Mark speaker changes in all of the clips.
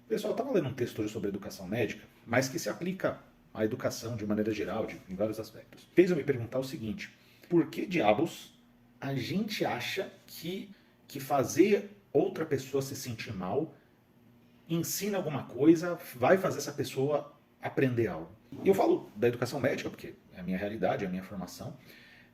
Speaker 1: Pessoal, eu estava lendo um texto hoje sobre educação médica, mas que se aplica à educação de maneira geral, em vários aspectos. Fez eu me perguntar o seguinte: por que diabos a gente acha que fazer outra pessoa se sentir mal ensina alguma coisa, vai fazer essa pessoa aprender algo? E eu falo da educação médica, porque é a minha realidade, é a minha formação,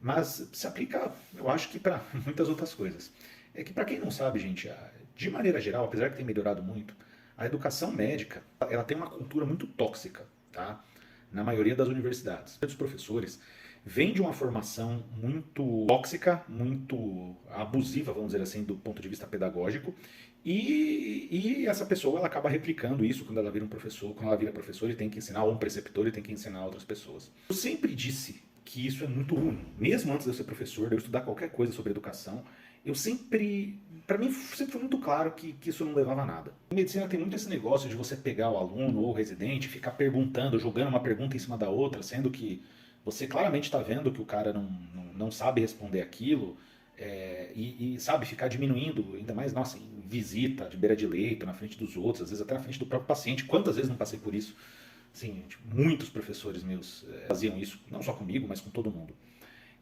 Speaker 1: mas se aplica, eu acho que para muitas outras coisas. É que para quem não sabe, gente, de maneira geral, apesar de ter melhorado muito, a educação médica, ela tem uma cultura muito tóxica, tá? Na maioria das universidades. Os professores vêm de uma formação muito tóxica, muito abusiva, vamos dizer assim, do ponto de vista pedagógico, e essa pessoa ela acaba replicando isso quando ela vira um professor, quando ela vira professor e tem que ensinar, ou um preceptor e tem que ensinar outras pessoas. Eu sempre disse que isso é muito ruim. Mesmo antes de eu ser professor, de eu estudar qualquer coisa sobre educação, eu sempre, para mim, sempre foi muito claro que isso não levava a nada. Em medicina tem muito esse negócio de você pegar o aluno ou o residente, ficar perguntando, jogando uma pergunta em cima da outra, sendo que você claramente está vendo que o cara não sabe responder aquilo, sabe, ficar diminuindo, ainda mais, nossa, em visita, de beira de leito, na frente dos outros, às vezes até na frente do próprio paciente. Quantas vezes não passei por isso? Sim, tipo, muitos professores meus faziam isso, não só comigo, mas com todo mundo.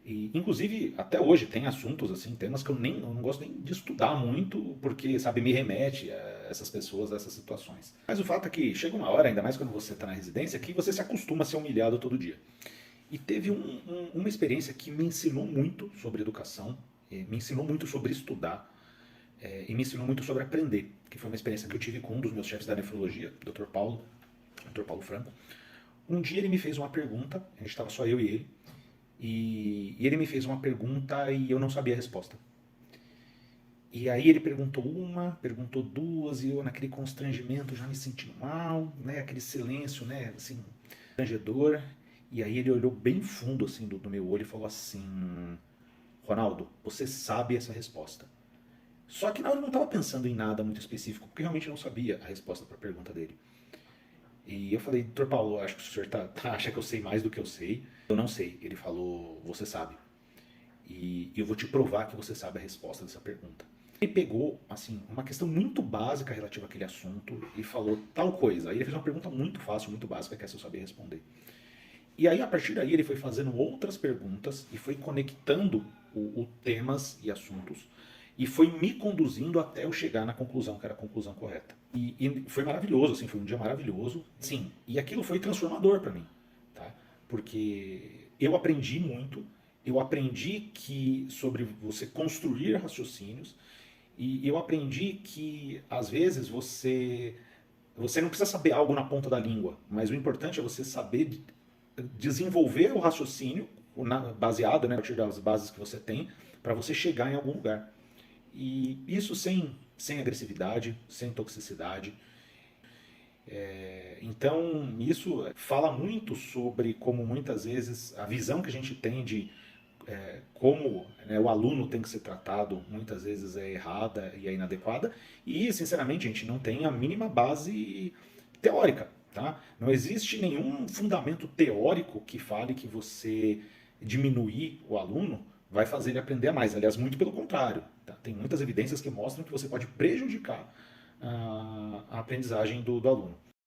Speaker 1: E, inclusive, até hoje tem assuntos, assim, temas que eu não gosto nem de estudar muito, porque, sabe, me remete a essas pessoas, a essas situações. Mas o fato é que chega uma hora, ainda mais quando você está na residência, que você se acostuma a ser humilhado todo dia. E teve uma experiência que me ensinou muito sobre educação, me ensinou muito sobre estudar, e me ensinou muito sobre aprender, que foi uma experiência que eu tive com um dos meus chefes da nefrologia, Dr. Paulo Franco. Um dia ele me fez uma pergunta, a gente estava só eu e ele, e ele me fez uma pergunta e eu não sabia a resposta. E aí ele perguntou uma, perguntou duas, e eu naquele constrangimento já me sentindo mal, né, aquele silêncio, né, assim, constrangedor. E aí ele olhou bem fundo assim do meu olho e falou assim: Ronaldo, você sabe essa resposta. Só que na hora eu não estava pensando em nada muito específico, porque realmente eu não sabia a resposta para a pergunta dele. E eu falei: doutor Paulo, acho que o senhor acha que eu sei mais do que eu sei. Eu não sei. Ele falou: você sabe. E eu vou te provar que você sabe a resposta dessa pergunta. Ele pegou, assim, uma questão muito básica relativa àquele assunto e falou tal coisa. Aí ele fez uma pergunta muito fácil, muito básica, que essa eu sabia responder. E aí, a partir daí, ele foi fazendo outras perguntas e foi conectando o temas e assuntos e foi me conduzindo até eu chegar na conclusão, que era a conclusão correta. E foi maravilhoso, assim, foi um dia maravilhoso. Sim, e aquilo foi transformador para mim, tá? Porque eu aprendi muito, eu aprendi que sobre você construir raciocínios e eu aprendi que às vezes você não precisa saber algo na ponta da língua, mas o importante é você saber desenvolver o raciocínio baseado, né, a partir das bases que você tem, para você chegar em algum lugar. E isso sem agressividade, sem toxicidade. Então, isso fala muito sobre como muitas vezes a visão que a gente tem de como, né, o aluno tem que ser tratado muitas vezes é errada e é inadequada. E, sinceramente, a gente não tem a mínima base teórica. Tá? Não existe nenhum fundamento teórico que fale que você diminuir o aluno vai fazer ele aprender mais. Aliás, muito pelo contrário. Tá? Tem muitas evidências que mostram que você pode prejudicar a aprendizagem do aluno.